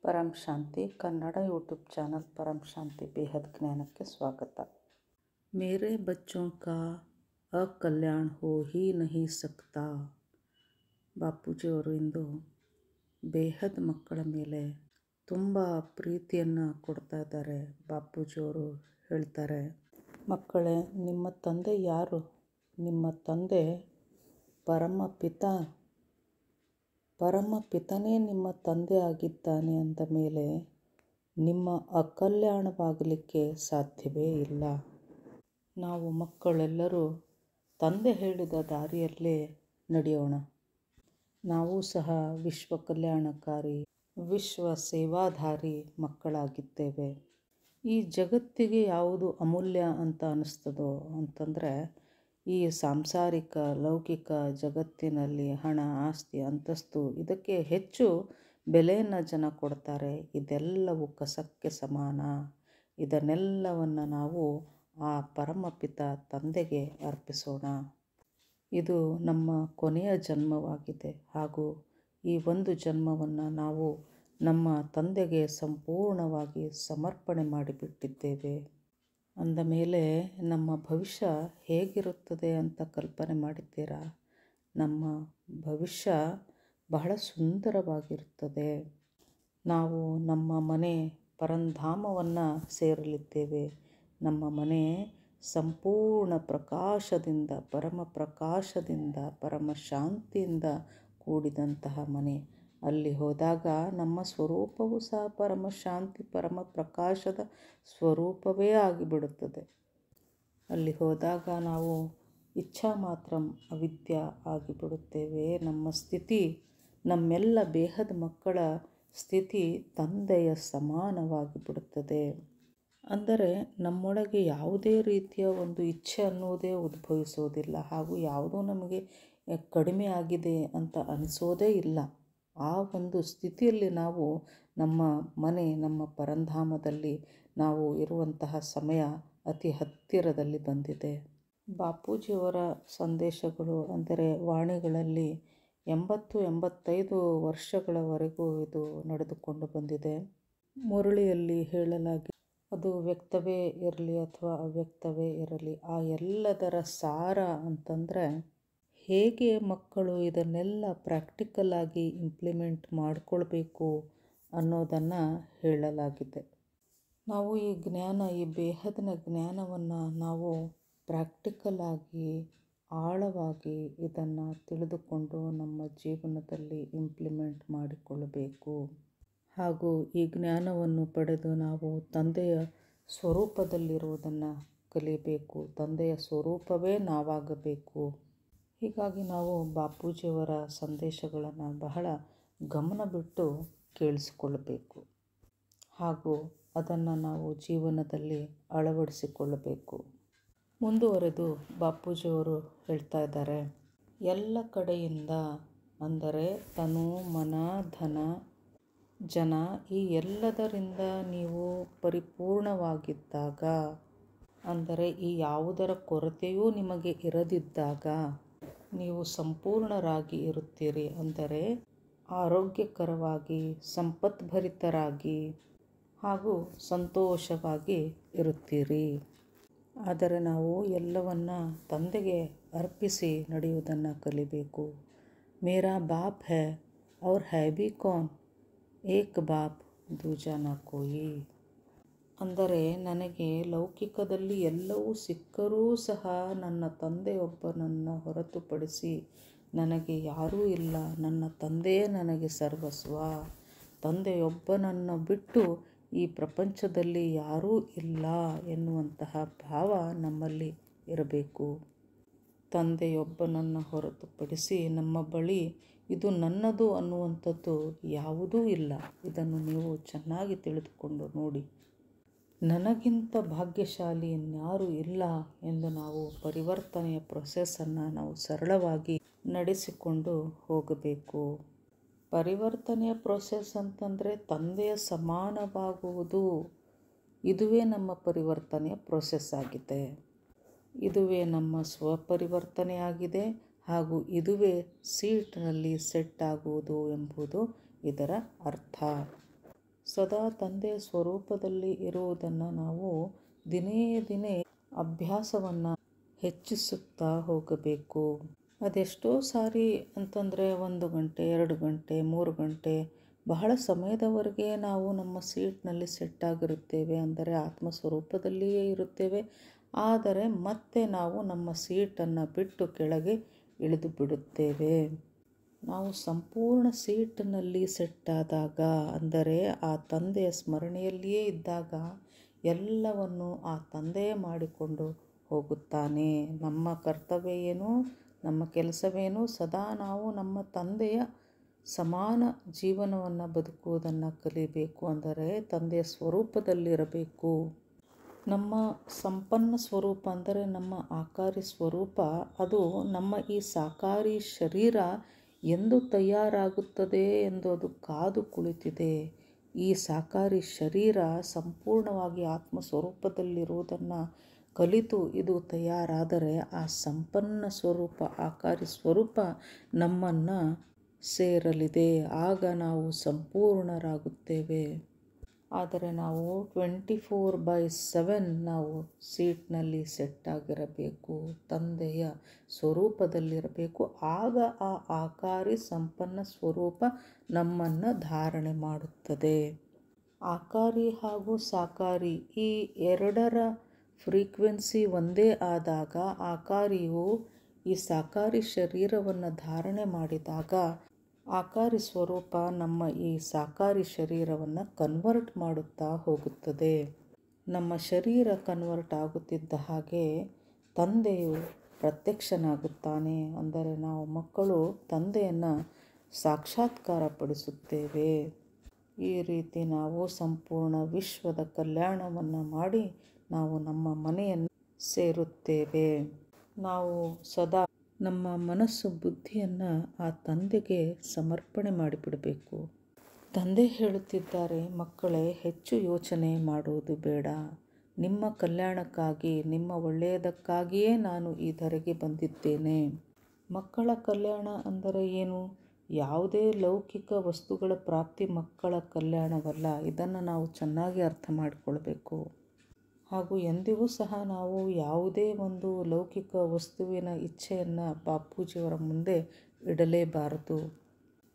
ಪರಂ ಶಾಂತಿ Kannada ಯೂಟ್ಯೂब channel परम शांति बेहद ज्ञानಕ್ಕೆ ಸ್ವಾಗತ। मेरे बच्चों का अकल्याण हो ही नहीं सकता। ಬಾಪೂಜಿಯವರು ಇಂದು ಬೇಹದ್ ಮಕ್ಕಳ ಮೇಲೆ ತುಂಬ ಪ್ರೀತಿಯನ್ನು ಕೊಡ್ತಾ ಇದ್ದಾರೆ। ಬಾಪೂಜಿಯವರು ಹೇಳ್ತಾರೆ, ಮಕ್ಕಳೇ, ನಿಮ್ಮ ತಂದೆ ಯಾರು? ನಿಮ್ಮ ತಂದೆ ಪರಮಪಿತನೇ ನಿಮ್ಮ ತಂದೆ ಆಗಿದ್ದಾನೆ ಅಂದ ಮೇಲೆ ನಿಮ್ಮ ಅಕಲ್ಯಾಣವಾಗಲಿಕ್ಕೆ ಸಾಧ್ಯವೇ ಇಲ್ಲ। ನಾವು ಮಕ್ಕಳೆಲ್ಲರೂ ತಂದೆ ಹೇಳಿದ ದಾರಿಯಲ್ಲೇ ನಡೆಯೋಣ। ನಾವು ಸಹ ವಿಶ್ವ ಕಲ್ಯಾಣಕಾರಿ, ವಿಶ್ವ ಸೇವಾಧಾರಿ ಮಕ್ಕಳಾಗಿದ್ದೇವೆ। ಈ ಜಗತ್ತಿಗೆ ಯಾವುದು ಅಮೂಲ್ಯ ಅಂತ ಅನ್ನಿಸ್ತದೋ ಅಂತಂದರೆ, ಈ ಸಾಂಸಾರಿಕ ಲೌಕಿಕ ಜಗತ್ತಿನಲ್ಲಿ ಹಣ, ಆಸ್ತಿ, ಅಂತಸ್ತು ಇದಕ್ಕೆ ಹೆಚ್ಚು ಬೆಲೆಯನ್ನು ಜನ ಕೊಡ್ತಾರೆ। ಇದೆಲ್ಲವೂ ಕಸಕ್ಕೆ ಸಮಾನ। ಇದನ್ನೆಲ್ಲವನ್ನು ನಾವು ಆ ಪರಮಪಿತ ತಂದೆಗೆ ಅರ್ಪಿಸೋಣ। ಇದು ನಮ್ಮ ಕೊನೆಯ ಜನ್ಮವಾಗಿದೆ ಹಾಗೂ ಈ ಒಂದು ಜನ್ಮವನ್ನು ನಾವು ನಮ್ಮ ತಂದೆಗೆ ಸಂಪೂರ್ಣವಾಗಿ ಸಮರ್ಪಣೆ ಮಾಡಿಬಿಟ್ಟಿದ್ದೇವೆ ಅಂದ ಮೇಲೆ ನಮ್ಮ ಭವಿಷ್ಯ ಹೇಗಿರುತ್ತದೆ ಅಂತ ಕಲ್ಪನೆ ಮಾಡಿದ್ದೀರಾ? ನಮ್ಮ ಭವಿಷ್ಯ ಬಹಳ ಸುಂದರವಾಗಿರುತ್ತದೆ। ನಾವು ನಮ್ಮ ಮನೆ ಪರಂಧಾಮವನ್ನು ಸೇರಲಿದ್ದೇವೆ। ನಮ್ಮ ಮನೆ ಸಂಪೂರ್ಣ ಪ್ರಕಾಶದಿಂದ, ಪರಮ ಪ್ರಕಾಶದಿಂದ, ಪರಮ ಶಾಂತಿಯಿಂದ ಕೂಡಿದಂತಹ ಮನೆ। ಅಲ್ಲಿ ಹೋದಾಗ ನಮ್ಮ ಸ್ವರೂಪವೂ ಸಹ ಪರಮ ಶಾಂತಿ, ಪರಮ ಪ್ರಕಾಶದ ಸ್ವರೂಪವೇ ಆಗಿಬಿಡುತ್ತದೆ। ಅಲ್ಲಿ ಹೋದಾಗ ನಾವು ಇಚ್ಛಾ ಮಾತ್ರ ಅವಿದ್ಯ ಆಗಿಬಿಡುತ್ತೇವೆ। ನಮ್ಮ ಸ್ಥಿತಿ, ನಮ್ಮೆಲ್ಲ ಬೇಹದ ಮಕ್ಕಳ ಸ್ಥಿತಿ ತಂದೆಯ ಸಮಾನವಾಗಿ ಬಿಡುತ್ತದೆ। ಅಂದರೆ ನಮ್ಮೊಳಗೆ ಯಾವುದೇ ರೀತಿಯ ಒಂದು ಇಚ್ಛೆ ಅನ್ನುವುದೇ ಉದ್ಭವಿಸೋದಿಲ್ಲ ಹಾಗೂ ಯಾವುದೂ ನಮಗೆ ಕಡಿಮೆ ಆಗಿದೆ ಅಂತ ಅನಿಸೋದೇ ಇಲ್ಲ। ಆ ಒಂದು ಸ್ಥಿತಿಯಲ್ಲಿ ನಾವು ನಮ್ಮ ಮನೆ, ನಮ್ಮ ಪರಂಧಾಮದಲ್ಲಿ ನಾವು ಇರುವಂತಹ ಸಮಯ ಅತಿ ಹತ್ತಿರದಲ್ಲಿ ಬಂದಿದೆ। ಬಾಪೂಜಿಯವರ ಸಂದೇಶಗಳು ಅಂದರೆ ವಾಣಿಗಳಲ್ಲಿ 80-85 ವರ್ಷಗಳವರೆಗೂ ಇದು ನಡೆದುಕೊಂಡು ಬಂದಿದೆ। ಮುರಳಿಯಲ್ಲಿ ಹೇಳಲಾಗಿ, ಅದು ವ್ಯಕ್ತವೇ ಇರಲಿ ಅಥವಾ ಅವ್ಯಕ್ತವೇ ಇರಲಿ, ಆ ಎಲ್ಲದರ ಸಾರ ಅಂತಂದರೆ ಹೇಗೆ ಮಕ್ಕಳು ಇದನ್ನೆಲ್ಲ ಪ್ರಾಕ್ಟಿಕಲ್ ಆಗಿ ಇಂಪ್ಲಿಮೆಂಟ್ ಮಾಡಿಕೊಳ್ಬೇಕು ಅನ್ನೋದನ್ನು ಹೇಳಲಾಗಿದೆ। ನಾವು ಈ ಜ್ಞಾನ, ಈ ಬೇಹದ್ನ ಜ್ಞಾನವನ್ನು ನಾವು ಪ್ರಾಕ್ಟಿಕಲ್ ಆಗಿ, ಆಳವಾಗಿ ಇದನ್ನು ತಿಳಿದುಕೊಂಡು ನಮ್ಮ ಜೀವನದಲ್ಲಿ ಇಂಪ್ಲಿಮೆಂಟ್ ಮಾಡಿಕೊಳ್ಳಬೇಕು ಹಾಗೂ ಈ ಜ್ಞಾನವನ್ನು ಪಡೆದು ನಾವು ತಂದೆಯ ಸ್ವರೂಪದಲ್ಲಿರುವುದನ್ನು ಕಲಿಯಬೇಕು। ತಂದೆಯ ಸ್ವರೂಪವೇ ನಾವಾಗಬೇಕು। ಹೀಗಾಗಿ ನಾವು ಬಾಪೂಜಿಯವರ ಸಂದೇಶಗಳನ್ನು ಬಹಳ ಗಮನ ಬಿಟ್ಟು ಕೇಳಿಸಿಕೊಳ್ಳಬೇಕು ಹಾಗೂ ಅದನ್ನು ನಾವು ಜೀವನದಲ್ಲಿ ಅಳವಡಿಸಿಕೊಳ್ಳಬೇಕು। ಮುಂದುವರೆದು ಬಾಪೂಜಿಯವರು ಹೇಳ್ತಾ ಇದ್ದಾರೆ, ಎಲ್ಲ ಕಡೆಯಿಂದ ಅಂದರೆ ತನು, ಮನ, ಧನ, ಜನ ಈ ಎಲ್ಲದರಿಂದ ನೀವು ಪರಿಪೂರ್ಣವಾಗಿದ್ದಾಗ, ಅಂದರೆ ಈ ಯಾವುದರ ಕೊರತೆಯೂ ನಿಮಗೆ ಇರದಿದ್ದಾಗ ನೀವು ಸಂಪೂರ್ಣರಾಗಿ ಇರುತ್ತೀರಿ। ಅಂದರೆ ಆರೋಗ್ಯಕರವಾಗಿ, ಸಂಪದ್ಭರಿತರಾಗಿ ಹಾಗೂ ಸಂತೋಷವಾಗಿ ಇರುತ್ತೀರಿ। ಆದರೆ ನಾವು ಎಲ್ಲವನ್ನು ತಂದೆಗೆ ಅರ್ಪಿಸಿ ನಡೆಯುವುದನ್ನು ಕಲಿಬೇಕು। ಮೇರಾ ಬಾಪ್ ಹೈ ಔರ್ ಹೈ ಭಿ ಕೌನ್, ಏಕ್ ಬಾಪ್ ದೂಜಾ ನ ಕೋಯಿ। ಅಂದರೆ ನನಗೆ ಲೌಕಿಕದಲ್ಲಿ ಎಲ್ಲವೂ ಸಿಕ್ಕರೂ ಸಹ ನನ್ನ ತಂದೆಯೊಬ್ಬನನ್ನು ಹೊರತುಪಡಿಸಿ ನನಗೆ ಯಾರೂ ಇಲ್ಲ। ನನ್ನ ತಂದೆಯೇ ನನಗೆ ಸರ್ವಸ್ವ। ತಂದೆಯೊಬ್ಬನನ್ನು ಬಿಟ್ಟು ಈ ಪ್ರಪಂಚದಲ್ಲಿ ಯಾರೂ ಇಲ್ಲ ಎನ್ನುವಂತಹ ಭಾವ ನಮ್ಮಲ್ಲಿ ಇರಬೇಕು। ತಂದೆಯೊಬ್ಬನನ್ನು ಹೊರತುಪಡಿಸಿ ನಮ್ಮ ಬಳಿ ಇದು ನನ್ನದು ಅನ್ನುವಂಥದ್ದು ಯಾವುದೂ ಇಲ್ಲ। ಇದನ್ನು ನೀವು ಚೆನ್ನಾಗಿ ತಿಳಿದುಕೊಂಡು ನೋಡಿ। ನನಗಿಂತ ಭಾಗ್ಯಶಾಲಿ ಇನ್ಯಾರೂ ಇಲ್ಲ ಎಂದು ನಾವು ಪರಿವರ್ತನೆಯ ಪ್ರೊಸೆಸನ್ನು ನಾವು ಸರಳವಾಗಿ ನಡೆಸಿಕೊಂಡು ಹೋಗಬೇಕು। ಪರಿವರ್ತನೆಯ ಪ್ರೊಸೆಸ್ ಅಂತಂದರೆ ತಂದೆಯ ಸಮಾನವಾಗುವುದು, ಇದುವೇ ನಮ್ಮ ಪರಿವರ್ತನೆಯ ಪ್ರೊಸೆಸ್ ಆಗಿದೆ। ಇದುವೇ ನಮ್ಮ ಸ್ವಪರಿವರ್ತನೆಯಾಗಿದೆ ಹಾಗೂ ಇದುವೇ ಸೀಟ್ನಲ್ಲಿ ಸೆಟ್ ಆಗುವುದು ಎಂಬುದು ಇದರ ಅರ್ಥ। ಸದಾ ತಂದೆಯ ಸ್ವರೂಪದಲ್ಲಿ ಇರುವುದನ್ನು ನಾವು ದಿನೇ ದಿನೇ ಅಭ್ಯಾಸವನ್ನು ಹೆಚ್ಚಿಸುತ್ತಾ ಹೋಗಬೇಕು. ಅದೆಷ್ಟೋ ಸಾರಿ ಅಂತಂದರೆ 1 ಗಂಟೆ 2 ಗಂಟೆ 3 ಗಂಟೆ ಬಹಳ ಸಮಯದವರೆಗೆ ನಾವು ನಮ್ಮ ಸೀಟ್ನಲ್ಲಿ ಸೆಟ್ಟಾಗಿರುತ್ತೇವೆ, ಅಂದರೆ ಆತ್ಮಸ್ವರೂಪದಲ್ಲಿಯೇ ಇರುತ್ತೇವೆ. ಆದರೆ ಮತ್ತೆ ನಾವು ನಮ್ಮ ಸೀಟನ್ನು ಬಿಟ್ಟು ಕೆಳಗೆ ಇಳಿದು ಬಿಡುತ್ತೇವೆ. ನಾವು ಸಂಪೂರ್ಣ ಸೀಟಿನಲ್ಲಿ ಸೆಟ್ಟಾದಾಗ, ಅಂದರೆ ಆ ತಂದೆಯ ಸ್ಮರಣೆಯಲ್ಲಿಯೇ ಇದ್ದಾಗ ಎಲ್ಲವನ್ನು ಆ ತಂದೆಯೇ ಮಾಡಿಕೊಂಡು ಹೋಗುತ್ತಾನೆ. ನಮ್ಮ ಕರ್ತವ್ಯ ಏನು, ನಮ್ಮ ಕೆಲಸವೇನು, ಸದಾ ನಾವು ನಮ್ಮ ತಂದೆಯ ಸಮಾನ ಜೀವನವನ್ನು ಬದುಕುವುದನ್ನು ಕಲಿಬೇಕು. ಅಂದರೆ ತಂದೆಯ ಸ್ವರೂಪದಲ್ಲಿರಬೇಕು. ನಮ್ಮ ಸಂಪನ್ನ ಸ್ವರೂಪ ಅಂದರೆ ನಮ್ಮ ಆಕಾರಿ ಸ್ವರೂಪ, ಅದು ನಮ್ಮ ಈ ಸಾಕಾರಿ ಶರೀರ ಎಂದು ತಯಾರಾಗುತ್ತದೆ ಎಂದು ಅದು ಕಾದು ಕುಳಿತಿದೆ. ಈ ಸಾಕಾರಿ ಶರೀರ ಸಂಪೂರ್ಣವಾಗಿ ಆತ್ಮ ಸ್ವರೂಪದಲ್ಲಿರುವುದನ್ನು ಕಲಿತು ಇದು ತಯಾರಾದರೆ ಆ ಸಂಪನ್ನ ಸ್ವರೂಪ, ಆಕಾರಿ ಸ್ವರೂಪ ನಮ್ಮನ್ನು ಸೇರಲಿದೆ. ಆಗ ನಾವು ಸಂಪೂರ್ಣರಾಗುತ್ತೇವೆ. ಆದರೆ ನಾವು 24/7 ನಾವು ಸೀಟ್ನಲ್ಲಿ ಸೆಟ್ಟಾಗಿರಬೇಕು, ತಂದೆಯ ಸ್ವರೂಪದಲ್ಲಿರಬೇಕು. ಆಗ ಆ ಆಕಾರಿ ಸಂಪನ್ನ ಸ್ವರೂಪ ನಮ್ಮನ್ನು ಧಾರಣೆ ಮಾಡುತ್ತದೆ. ಆಕಾರಿ ಹಾಗೂ ಸಾಕಾರಿ ಈ ಎರಡರ ಫ್ರೀಕ್ವೆನ್ಸಿ ಒಂದೇ ಆದಾಗ, ಆಕಾರಿಯು ಈ ಸಾಕಾರಿ ಶರೀರವನ್ನು ಧಾರಣೆ ಮಾಡಿದಾಗ ಆಕಾರಿ ಸ್ವರೂಪ ನಮ್ಮ ಈ ಸಾಕಾರಿ ಶರೀರವನ್ನು ಕನ್ವರ್ಟ್ ಮಾಡುತ್ತಾ ಹೋಗುತ್ತದೆ. ನಮ್ಮ ಶರೀರ ಕನ್ವರ್ಟ್ ಆಗುತ್ತಿದ್ದ ಹಾಗೆ ತಂದೆಯು ಪ್ರತ್ಯಕ್ಷನಾಗುತ್ತಾನೆ. ಅಂದರೆ ನಾವು ಮಕ್ಕಳು ತಂದೆಯನ್ನು ಸಾಕ್ಷಾತ್ಕಾರ ಪಡಿಸುತ್ತೇವೆ. ಈ ರೀತಿ ನಾವು ಸಂಪೂರ್ಣ ವಿಶ್ವದ ಕಲ್ಯಾಣವನ್ನು ಮಾಡಿ ನಾವು ನಮ್ಮ ಮನೆಯನ್ನು ಸೇರುತ್ತೇವೆ. ನಾವು ಸದಾ ನಮ್ಮ ಮನಸ್ಸು ಬುದ್ಧಿಯನ್ನು ಆ ತಂದೆಗೆ ಸಮರ್ಪಣೆ ಮಾಡಿಬಿಡಬೇಕು. ತಂದೆ ಹೇಳುತ್ತಿದ್ದಾರೆ, ಮಕ್ಕಳೇ, ಹೆಚ್ಚು ಯೋಚನೆ ಮಾಡುವುದು ಬೇಡ. ನಿಮ್ಮ ಕಲ್ಯಾಣಕ್ಕಾಗಿ, ನಿಮ್ಮ ಒಳ್ಳೆಯದಕ್ಕಾಗಿಯೇ ನಾನು ಈ ಧರೆಗೆ ಬಂದಿದ್ದೇನೆ. ಮಕ್ಕಳ ಕಲ್ಯಾಣ ಅಂದರೆ ಏನು? ಯಾವುದೇ ಲೌಕಿಕ ವಸ್ತುಗಳ ಪ್ರಾಪ್ತಿ ಮಕ್ಕಳ ಕಲ್ಯಾಣವಲ್ಲ. ಇದನ್ನು ನಾವು ಚೆನ್ನಾಗಿ ಅರ್ಥ ಮಾಡಿಕೊಳ್ಬೇಕು. ಹಾಗೂ ಎಂದಿಗೂ ಸಹ ನಾವು ಯಾವುದೇ ಒಂದು ಲೌಕಿಕ ವಸ್ತುವಿನ ಇಚ್ಛೆಯನ್ನು ಬಾಪೂಜಿಯವರ ಮುಂದೆ ಇಡಲೇಬಾರದು.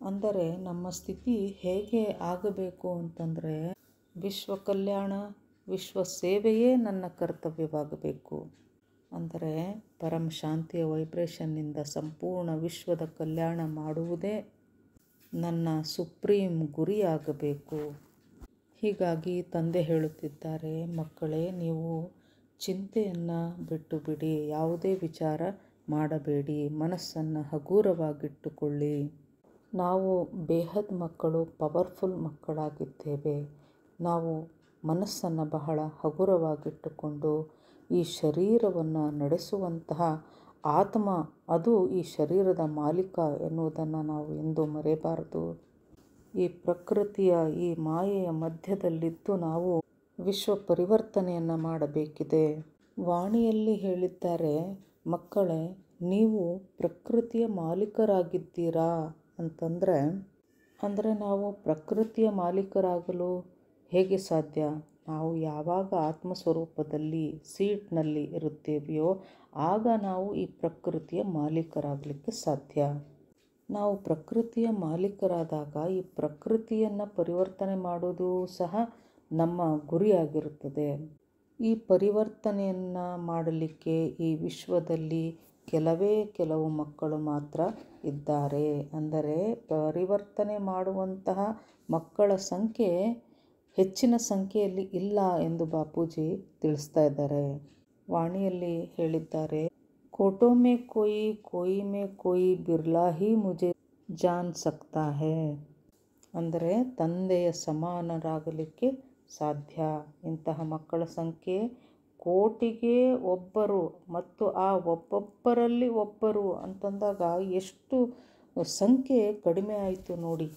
ಅಂದರೆ ನಮ್ಮ ಸ್ಥಿತಿ ಹೇಗೆ ಆಗಬೇಕು ಅಂತಂದರೆ, ವಿಶ್ವ ಕಲ್ಯಾಣ, ವಿಶ್ವ ಸೇವೆಯೇ ನನ್ನ ಕರ್ತವ್ಯವಾಗಬೇಕು. ಅಂದರೆ ಪರಮ ಶಾಂತಿಯ ವೈಬ್ರೇಷನ್ನಿಂದ ಸಂಪೂರ್ಣ ವಿಶ್ವದ ಕಲ್ಯಾಣ ಮಾಡುವುದೇ ನನ್ನ ಸುಪ್ರೀಂ ಗುರಿಯಾಗಬೇಕು. ಹೀಗಾಗಿ ತಂದೆ ಹೇಳುತ್ತಿದ್ದಾರೆ, ಮಕ್ಕಳೇ, ನೀವು ಚಿಂತೆಯನ್ನು ಬಿಟ್ಟು ಬಿಡಿ, ಯಾವುದೇ ವಿಚಾರ ಮಾಡಬೇಡಿ, ಮನಸ್ಸನ್ನು ಹಗುರವಾಗಿಟ್ಟುಕೊಳ್ಳಿ. ನಾವು ಬೇಹದ್ ಮಕ್ಕಳು, ಪವರ್ಫುಲ್ ಮಕ್ಕಳಾಗಿದ್ದೇವೆ. ನಾವು ಮನಸ್ಸನ್ನು ಬಹಳ ಹಗುರವಾಗಿಟ್ಟುಕೊಂಡು ಈ ಶರೀರವನ್ನು ನಡೆಸುವಂತಹ ಆತ್ಮ, ಅದು ಈ ಶರೀರದ ಮಾಲೀಕ ಎನ್ನುವುದನ್ನು ನಾವು ಎಂದೂ ಮರೆಯಬಾರದು. ಈ ಪ್ರಕೃತಿಯ ಈ ಮಾಯೆಯ ಮಧ್ಯದಲ್ಲಿದ್ದು ನಾವು ವಿಶ್ವ ಪರಿವರ್ತನೆಯನ್ನು ಮಾಡಬೇಕಿದೆ. ವಾಣಿಯಲ್ಲಿ ಹೇಳಿದ್ದಾರೆ, ಮಕ್ಕಳೇ, ನೀವು ಪ್ರಕೃತಿಯ ಮಾಲೀಕರಾಗಿದ್ದೀರಾ ಅಂತಂದರೆ, ನಾವು ಪ್ರಕೃತಿಯ ಮಾಲೀಕರಾಗಲು ಹೇಗೆ ಸಾಧ್ಯ? ನಾವು ಯಾವಾಗ ಆತ್ಮಸ್ವರೂಪದಲ್ಲಿ ಸೀಟ್ನಲ್ಲಿ ಇರುತ್ತೇವೆಯೋ ಆಗ ನಾವು ಈ ಪ್ರಕೃತಿಯ ಮಾಲೀಕರಾಗಲಿಕ್ಕೆ ಸಾಧ್ಯ. ನಾವು ಪ್ರಕೃತಿಯ ಮಾಲೀಕರಾದಾಗ ಈ ಪ್ರಕೃತಿಯನ್ನು ಪರಿವರ್ತನೆ ಮಾಡೋದು ಸಹ ನಮ್ಮ ಗುರಿಯಾಗಿರುತ್ತದೆ. ಈ ಪರಿವರ್ತನೆಯನ್ನು ಮಾಡಲಿಕ್ಕೆ ಈ ವಿಶ್ವದಲ್ಲಿ ಕೆಲವು ಮಕ್ಕಳು ಮಾತ್ರ ಇದ್ದಾರೆ. ಅಂದರೆ ಪರಿವರ್ತನೆ ಮಾಡುವಂತಹ ಮಕ್ಕಳ ಸಂಖ್ಯೆ ಹೆಚ್ಚಿನ ಸಂಖ್ಯೆಯಲ್ಲಿ ಇಲ್ಲ ಎಂದು ಬಾಪೂಜಿ ತಿಳಿಸ್ತಾ ಇದ್ದಾರೆ. ವಾಣಿಯಲ್ಲಿ ಹೇಳಿದ್ದಾರೆ, ಕೋಟೋ ಮೇ ಕೋಯಿ ಮೇ ಕೋಯಿ ಬಿರ್ಲಾ ಹಿ ಮುझे ಜಾನ್ ಸಕ್ತಾ ಹೈ. ಅಂದರೆ ತಂದೆಯ ಸಮಾನರಾಗಲಿಕ್ಕೆ ಸಾಧ್ಯ. ಇಂತಹ ಮಕ್ಕಳ ಸಂಖ್ಯೆ ಕೋಟಿಗೆ ಒಬ್ಬರು, ಮತ್ತು ಆ ಒಬ್ಬೊಬ್ಬರಲ್ಲಿ ಒಬ್ಬರು ಅಂತಂದಾಗ ಎಷ್ಟು ಸಂಖ್ಯೆ ಕಡಿಮೆ ಆಯಿತು ನೋಡಿ.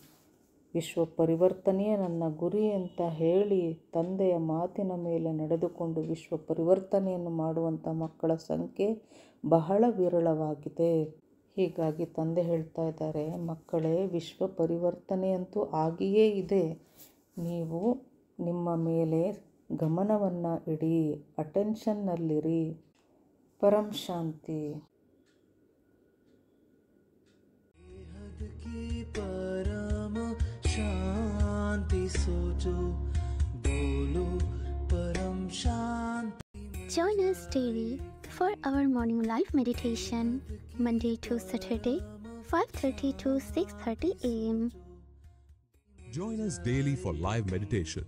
ವಿಶ್ವ ಪರಿವರ್ತನೆಯೇ ನನ್ನ ಗುರಿ ಅಂತ ಹೇಳಿ ತಂದೆಯ ಮಾತಿನ ಮೇಲೆ ನಡೆದುಕೊಂಡು ವಿಶ್ವ ಪರಿವರ್ತನೆಯನ್ನು ಮಾಡುವಂಥ ಮಕ್ಕಳ ಸಂಖ್ಯೆ ಬಹಳ ವಿರಳವಾಗಿದೆ. ಹೀಗಾಗಿ ತಂದೆ ಹೇಳ್ತಾ ಇದ್ದಾರೆ, ಮಕ್ಕಳೇ, ವಿಶ್ವ ಪರಿವರ್ತನೆಯಂತೂ ಆಗಿಯೇ ಇದೆ. ನೀವು ನಿಮ್ಮ ಮೇಲೆ ಗಮನವನ್ನು ಇಡಿ, ಅಟೆನ್ಷನ್ನಲ್ಲಿರಿ. ಪರಂ ಶಾಂತಿ. परम शांति सोचो, बोलो परम शांति. Join us daily for our morning live meditation, Monday to Saturday, 5:30 to 6:30 a.m. Join us daily for live meditation,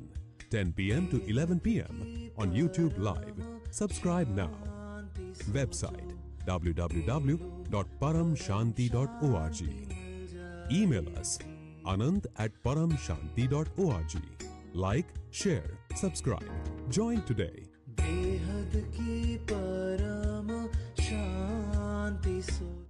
10 p.m. to 11 p.m. on YouTube Live. Subscribe now. Website www.paramshanti.org. Email us anand@paramshanti.org. Like, share, subscribe. Join today. बेहद की परम शांति सोचो.